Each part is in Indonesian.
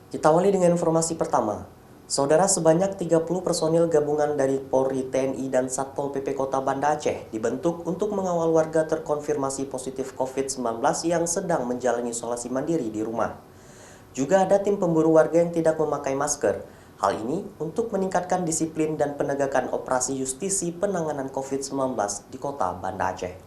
Kita awali dengan informasi pertama. Saudara, sebanyak 30 personil gabungan dari Polri, TNI, dan Satpol PP Kota Banda Aceh dibentuk untuk mengawal warga terkonfirmasi positif COVID-19 yang sedang menjalani isolasi mandiri di rumah. Juga ada tim pemburu warga yang tidak memakai masker. Hal ini untuk meningkatkan disiplin dan penegakan operasi justisi penanganan COVID-19 di Kota Banda Aceh.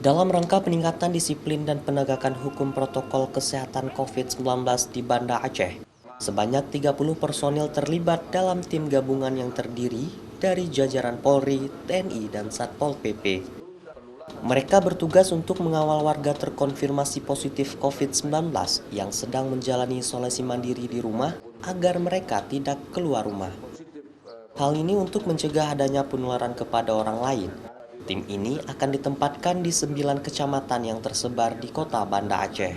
Dalam rangka peningkatan disiplin dan penegakan hukum protokol kesehatan COVID-19 di Banda Aceh, sebanyak 30 personil terlibat dalam tim gabungan yang terdiri dari jajaran Polri, TNI, dan Satpol PP. Mereka bertugas untuk mengawal warga terkonfirmasi positif COVID-19 yang sedang menjalani isolasi mandiri di rumah agar mereka tidak keluar rumah. Hal ini untuk mencegah adanya penularan kepada orang lain. Tim ini akan ditempatkan di 9 kecamatan yang tersebar di Kota Banda Aceh.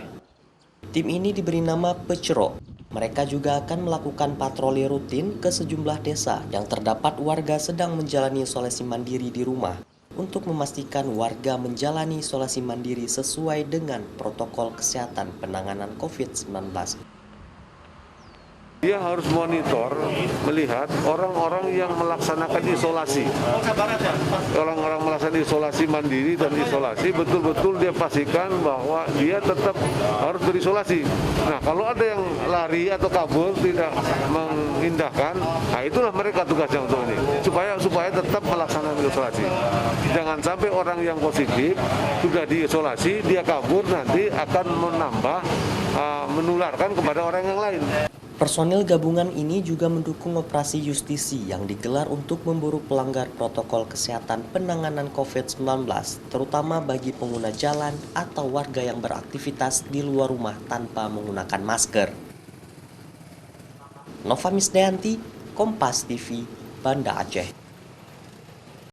Tim ini diberi nama Pecero. Mereka juga akan melakukan patroli rutin ke sejumlah desa yang terdapat warga sedang menjalani isolasi mandiri di rumah untuk memastikan warga menjalani isolasi mandiri sesuai dengan protokol kesehatan penanganan COVID-19. Dia harus monitor, melihat orang-orang yang melaksanakan isolasi. Orang-orang melaksanakan isolasi mandiri dan isolasi, betul-betul dia pastikan bahwa dia tetap harus berisolasi. Nah, kalau ada yang lari atau kabur, tidak mengindahkan, nah itulah mereka tugasnya untuk ini. Supaya tetap melaksanakan isolasi. Jangan sampai orang yang positif, sudah diisolasi, dia kabur, nanti akan menularkan kepada orang yang lain. Personil gabungan ini juga mendukung operasi justisi yang digelar untuk memburu pelanggar protokol kesehatan penanganan COVID-19, terutama bagi pengguna jalan atau warga yang beraktivitas di luar rumah tanpa menggunakan masker. Nova Misdayanti, Kompas TV, Banda Aceh.